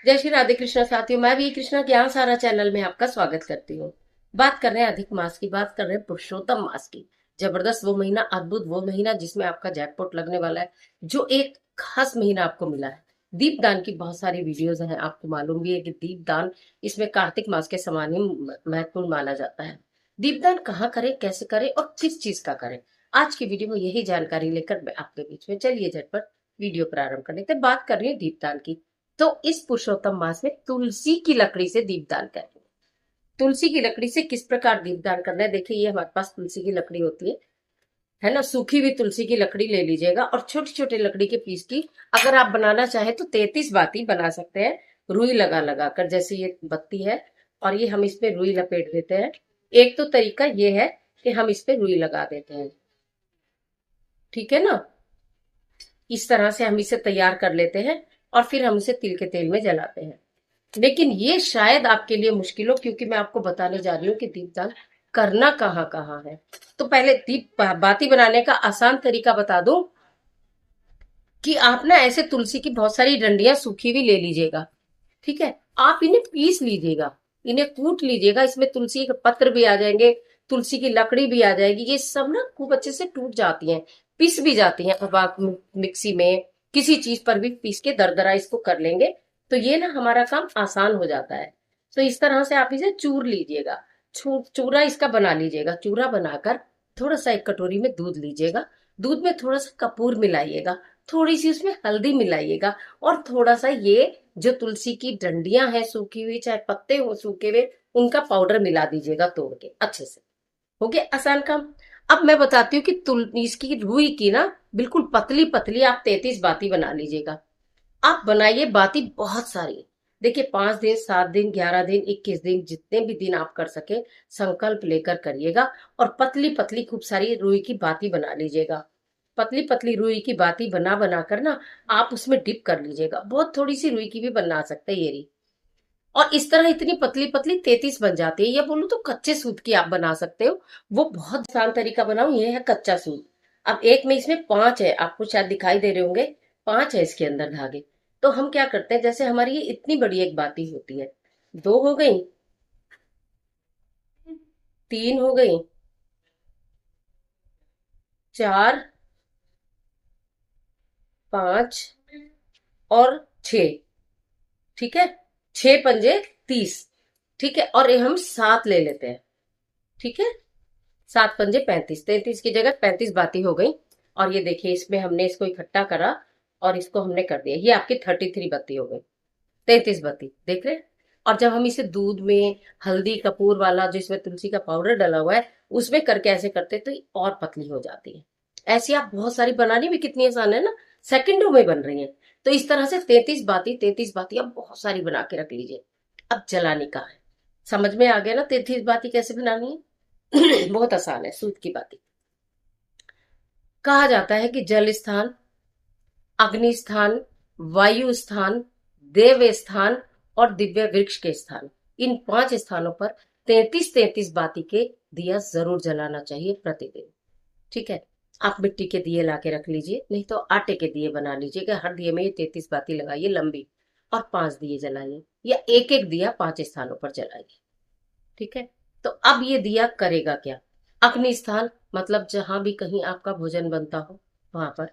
जय श्री राधे कृष्णा साथियों, मैं भी कृष्णा ज्ञान सारा चैनल में आपका स्वागत करती हूँ। बात कर रहे हैं अधिक मास की, बात कर रहे हैं पुरुषोत्तम मास की। जबरदस्त वो महीना, अद्भुत वो महीना जिसमें आपका जैकपॉट लगने वाला है। जो एक खास महीना आपको मिला है। दीपदान की बहुत सारी वीडियोज हैं, आपको मालूम भी है कि दीपदान इसमें कार्तिक मास के समान ही महत्वपूर्ण माना जाता है। दीपदान कहाँ करें, कैसे करें और किस चीज का करें, आज की वीडियो में यही जानकारी लेकर मैं आपके बीच में, चलिए झटपट वीडियो प्रारंभ कर लेते हैं। बात कर रही हूँ दीपदान की। तो इस पुरुषोत्तम मास में तुलसी की लकड़ी से दीपदान करेंगे। तुलसी की लकड़ी से किस प्रकार दीपदान करना है, देखिए ये हमारे पास तुलसी की लकड़ी होती है ना। सूखी हुई तुलसी की लकड़ी ले लीजिएगा और छोटे छोटे लकड़ी के पीस की, अगर आप बनाना चाहे तो 33 बाती बना सकते हैं। रुई लगा लगा कर, जैसे ये बत्ती है और ये हम इसमें रुई लपेट देते हैं। एक तो तरीका ये है कि हम इस पे रुई लगा देते हैं, ठीक है ना। इस तरह से हम इसे तैयार कर लेते हैं और फिर हम इसे तिल के तेल में जलाते हैं। लेकिन ये शायद आपके लिए मुश्किल हो, क्योंकि मैं आपको बताने जा रही हूँ कि दीपदान करना कहाँ कहाँ है। तो पहले दीप बाती बनाने का आसान तरीका बता दूं कि आप ना ऐसे तुलसी की बहुत सारी डंडियां सूखी हुई ले लीजिएगा, ठीक है। आप इन्हें पीस लीजिएगा, इन्हें कूट लीजिएगा। इसमें तुलसी के पत्र भी आ जाएंगे, तुलसी की लकड़ी भी आ जाएगी। ये सब ना खूब अच्छे से टूट जाती हैं, पीस भी जाती हैं। अब आप मिक्सी में किसी चीज पर भी पीस के दरदरा इसको कर लेंगे तो ये ना हमारा काम आसान हो जाता है। तो इस तरह से आप इसे चूर लीजिएगा, चूरा इसका बना लीजिएगा। चूरा बनाकर थोड़ा सा एक कटोरी में दूध लीजिएगा, दूध में थोड़ा सा कपूर मिलाइएगा, थोड़ी सी उसमें हल्दी मिलाइएगा और थोड़ा सा ये जो तुलसी की डंडियां हैं सूखी हुई, चाहे पत्ते हो सूखे हुए, उनका पाउडर मिला दीजिएगा तोड़ के अच्छे से। हो गया आसान काम। अब मैं बताती हूँ कि इसकी रुई की ना बिल्कुल पतली पतली आप 33 बाती बना लीजिएगा। आप बनाइए बाती बहुत सारी। देखिए 5 दिन, 7 दिन, 11 दिन, 21 दिन, जितने भी दिन आप कर सके संकल्प लेकर करिएगा। और पतली पतली खूब सारी रुई की बाती बना लीजिएगा। पतली पतली रुई की बाती बना बना कर ना आप उसमें डिप कर लीजिएगा। बहुत थोड़ी सी रुई की भी बना सकते हैं ये रही। और इस तरह इतनी पतली पतली 33 बन जाती है। या बोलूं तो कच्चे सूत की आप बना सकते हो। वो बहुत आसान तरीका बनाऊं, ये है कच्चा सूत। अब एक में इसमें 5 है, आपको शायद दिखाई दे रहे होंगे। 5 है इसके अंदर धागे। तो हम क्या करते हैं, जैसे हमारी ये इतनी बड़ी एक बाती होती है, 2 हो गई, 3 हो गई, 4, 5 और 6, ठीक है। 6 पंजे 30, ठीक है। और ये हम 7 ले लेते हैं, ठीक है। 7 पंजे 35, 33 की जगह 35 बाती हो गई। और ये देखिए इसमें हमने इसको इकट्ठा करा और इसको हमने कर दिया, ये आपकी 33 बत्ती हो गई। 33 बत्ती देख रहे हैं। और जब हम इसे दूध में हल्दी कपूर वाला जो इसमें तुलसी का पाउडर डला हुआ है उसमें करके ऐसे करते तो ये और पतली हो जाती है। ऐसी आप बहुत सारी बनानी भी कितनी आसान है ना, सेकंडों में बन रही है। तो इस तरह से 33 बाती आप बहुत सारी बना के रख लीजिए। अब जलाने का है, समझ में आ गया ना 33 बाती कैसे बनानी है। बहुत आसान है। सूत की बाती कहा जाता है कि जल स्थान, अग्नि स्थान, वायु स्थान, देव स्थान और दिव्य वृक्ष के स्थान, इन 5 स्थानों पर 33 बाती के दिया जरूर जलाना चाहिए प्रतिदिन, ठीक है। आप मिट्टी के दिए ला के रख लीजिए, नहीं तो आटे के दिए बना लीजिएगा। हर दिए में ये 33 बाती लगाइए लंबी, और 5 दिए जलाइए, या एक एक दिया 5 स्थानों पर जलाइए, ठीक है। तो अब ये दिया करेगा क्या। अग्नि स्थान मतलब जहां भी कहीं आपका भोजन बनता हो वहां पर।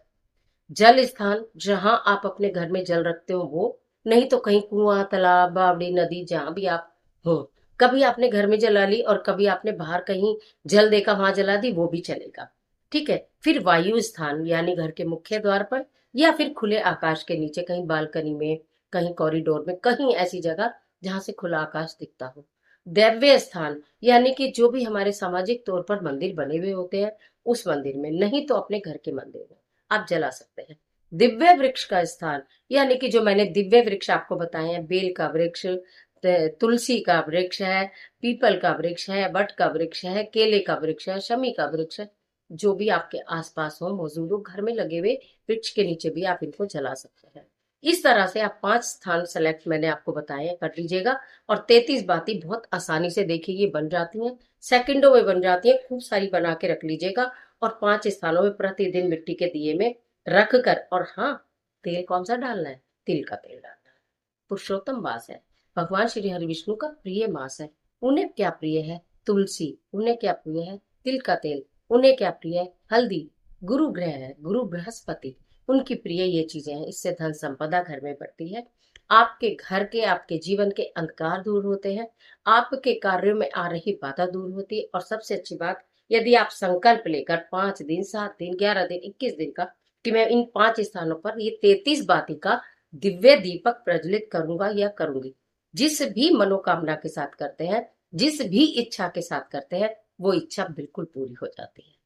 जल स्थान जहां आप अपने घर में जल रखते हो वो, नहीं तो कहीं कुआं, तालाब, बावड़ी, नदी, जहां भी आप हो। कभी आपने घर में जला ली और कभी आपने बाहर कहीं जल देखा वहां जला दी, वो भी चलेगा, ठीक है। फिर वायु स्थान यानी घर के मुख्य द्वार पर, या फिर खुले आकाश के नीचे, कहीं बालकनी में, कहीं कॉरिडोर में, कहीं ऐसी जगह जहां से खुला आकाश दिखता हो। दैव्य स्थान यानी कि जो भी हमारे सामाजिक तौर पर मंदिर बने हुए होते हैं उस मंदिर में, नहीं तो अपने घर के मंदिर में आप जला सकते हैं। दिव्य वृक्ष का स्थान यानी कि जो मैंने दिव्य वृक्ष आपको बताए हैं, बेल का वृक्ष, तुलसी का वृक्ष है, पीपल का वृक्ष है, वट का वृक्ष है, केले का वृक्ष है, शमी का वृक्ष है। जो भी आपके आसपास हो, मौजूद हो, घर में लगे हुए वृक्ष के नीचे भी आप इनको जला सकते हैं। इस तरह से आप 5 स्थान सेलेक्ट मैंने आपको बताए हैं, कर लीजिएगा। और 33 बाती बहुत आसानी से देखिए ये बन जाती हैं, सेकंडों में बन जाती हैं। खूब सारी बना के रख लीजिएगा और 5 स्थानों में प्रतिदिन मिट्टी के दिए में रख कर, और हाँ, तेल कौन सा डालना है, तिल का तेल डालना है। पुरुषोत्तम मास है, भगवान श्री हरि विष्णु का प्रिय मास है। उन्हें क्या प्रिय है? तुलसी। उन्हें क्या प्रिय है? तिल का तेल। उन्हें क्या प्रिय है? हल्दी। गुरु ग्रह है, गुरु बृहस्पति, उनकी प्रिय ये चीजें हैं। इससे धन संपदा घर में बढ़ती है, आपके घर के, आपके जीवन के अंधकार दूर होते हैं, आपके कार्यों में आ रही बाधा दूर होती है। और सबसे अच्छी बात, यदि आप संकल्प लेकर 5 दिन, 7 दिन, 11 दिन, 21 दिन का, कि मैं इन 5 स्थानों पर ये 33 बाती का दिव्य दीपक प्रज्वलित करूंगा या करूंगी, जिस भी मनोकामना के साथ करते हैं, जिस भी इच्छा के साथ करते हैं, वो इच्छा बिल्कुल पूरी हो जाती है।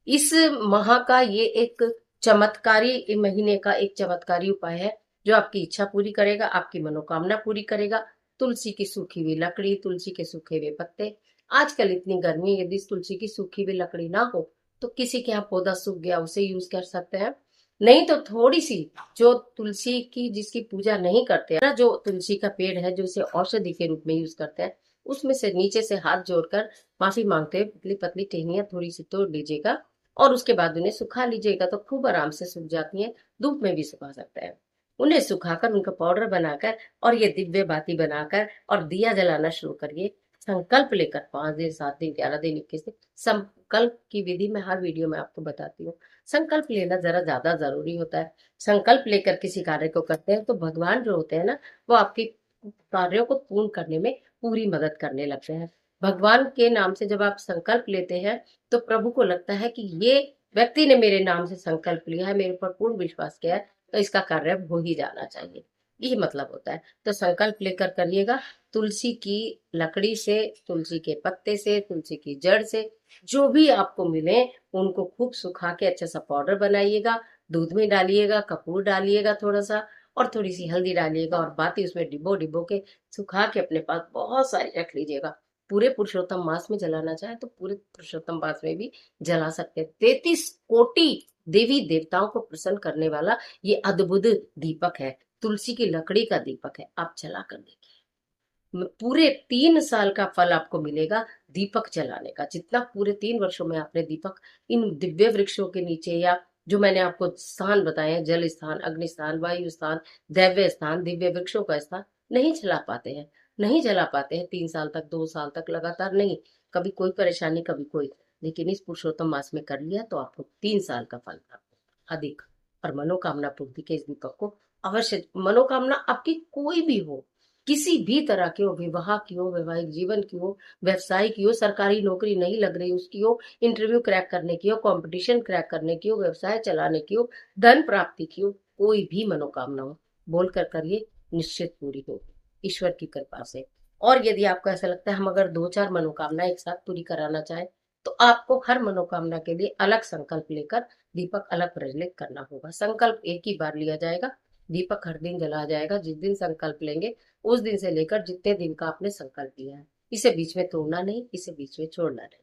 इस माह का ये एक चमत्कारी, महीने का एक चमत्कारी उपाय है जो आपकी इच्छा पूरी करेगा, आपकी मनोकामना पूरी करेगा। तुलसी की सूखी हुई लकड़ी, तुलसी के सूखे हुए पत्ते। आजकल इतनी गर्मी है, यदि तुलसी की सूखी हुई लकड़ी ना हो तो किसी के यहाँ पौधा सूख गया, उसे यूज कर सकते हैं। नहीं तो थोड़ी सी, जो तुलसी की, जिसकी पूजा नहीं करते हैं ना, जो तुलसी का पेड़ है जो इसे औषधि के रूप में यूज करते हैं, उसमें से नीचे से हाथ जोड़कर माफी मांगते हुए पतली पतली टहनियां थोड़ी सी तोड़ लीजिएगा और उसके बाद उन्हें सुखा लीजिएगा, तो खूब आराम से सूख जाती हैं। धूप में भी सुखा सकते हैं। उन्हें सुखाकर उनका पाउडर बनाकर और ये दिव्य बाती बनाकर और दिया जलाना शुरू करिए। संकल्प लेकर 5 दिन, 7 दिन, 11 दिन, 21 दिन, संकल्प की विधि मैं हर वीडियो में आपको बताती हूँ। संकल्प लेना जरा ज्यादा जरूरी होता है। संकल्प लेकर किसी कार्य को करते हैं तो भगवान जो होते हैं ना, वो आपके कार्यों को पूर्ण करने में पूरी मदद करने लगते हैं। भगवान के नाम से जब आप संकल्प लेते हैं तो प्रभु को लगता है कि ये व्यक्ति ने मेरे नाम से संकल्प लिया है, मेरे पर पूर्ण विश्वास किया है, तो इसका कार्य हो ही जाना चाहिए। यही मतलब होता है। तो संकल्प लेकर करिएगा। तुलसी की लकड़ी से, तुलसी के पत्ते से, तुलसी की जड़ से, जो भी आपको मिले उनको खूब सुखा के अच्छा सा पाउडर बनाइएगा। दूध में डालिएगा, कपूर डालिएगा थोड़ा सा, और थोड़ी सी हल्दी डालिएगा, और बाती उसमें डिब्बो डिब्बो के सुखा के अपने पास बहुत सारी रख लीजिएगा। पूरे पुरुषोत्तम मास में जलाना चाहे तो पूरे पुरुषोत्तम मास में भी जला सकते हैं। 33 कोटि देवी देवताओं को प्रसन्न करने वाला ये अद्भुत दीपक है, तुलसी की लकड़ी का दीपक है। आप जला कर देखिए, पूरे 3 साल का फल आपको मिलेगा दीपक जलाने का। जितना पूरे 3 वर्षों में आपने दीपक इन दिव्य वृक्षों के नीचे, या जो मैंने आपको स्थान बताए हैं, जल स्थान, अग्नि स्थान, वायु स्थान, दैव्य स्थान, दिव्य वृक्षों का स्थान, नहीं जला पाते हैं, नहीं जला पाते हैं 3 साल तक, 2 साल तक लगातार नहीं, कभी कोई परेशानी, कभी कोई। लेकिन इस पुरुषोत्तम मास में कर लिया तो आपको 3 साल का फल प्राप्त होगा, अधिक। और मनोकामना पूर्ति के इस दीपक को अवश्य, मनोकामना आपकी कोई भी हो, किसी भी तरह की हो, विवाह की हो, वैवाहिक जीवन की हो, व्यवसाय की हो, सरकारी नौकरी नहीं लग रही उसकी हो, इंटरव्यू क्रैक करने की हो, कंपटीशन क्रैक करने की हो, व्यवसाय चलाने की हो, धन प्राप्ति की हो, कोई भी मनोकामना हो, बोलकर करिए, निश्चित पूरी होगी ईश्वर की कृपा से। और यदि आपको ऐसा लगता है हम अगर 2-4 मनोकामना एक साथ पूरी कराना चाहें, तो आपको हर मनोकामना के लिए अलग संकल्प लेकर दीपक अलग प्रज्वलित करना होगा। संकल्प एक ही बार लिया जाएगा, दीपक हर दिन जलाया जाएगा। जिस दिन संकल्प लेंगे उस दिन से लेकर जितने दिन का आपने संकल्प लिया है, इसे बीच में तोड़ना नहीं, इसे बीच में छोड़ना नहीं।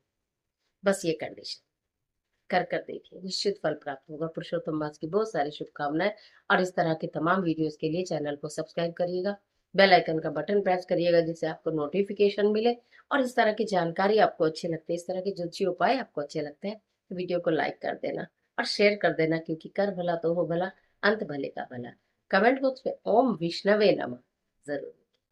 बस ये कंडीशन कर कर देखिए, निश्चित फल प्राप्त होगा। पुरुषोत्तम मास की बहुत सारी शुभकामनाएं। और इस तरह के तमाम वीडियोस के लिए चैनल को सब्सक्राइब करिएगा, बेल आइकन का बटन प्रेस करिएगा जिससे आपको नोटिफिकेशन मिले। और इस तरह की जानकारी आपको अच्छी लगती है, इस तरह के ज्योतिषीय उपाय आपको अच्छे लगते हैं, तो वीडियो को लाइक कर देना और शेयर कर देना, क्योंकि कर भला तो हो भला, अंत भले का भला। कमेंट बॉक्स में ओम विष्णवे नमः जरूर।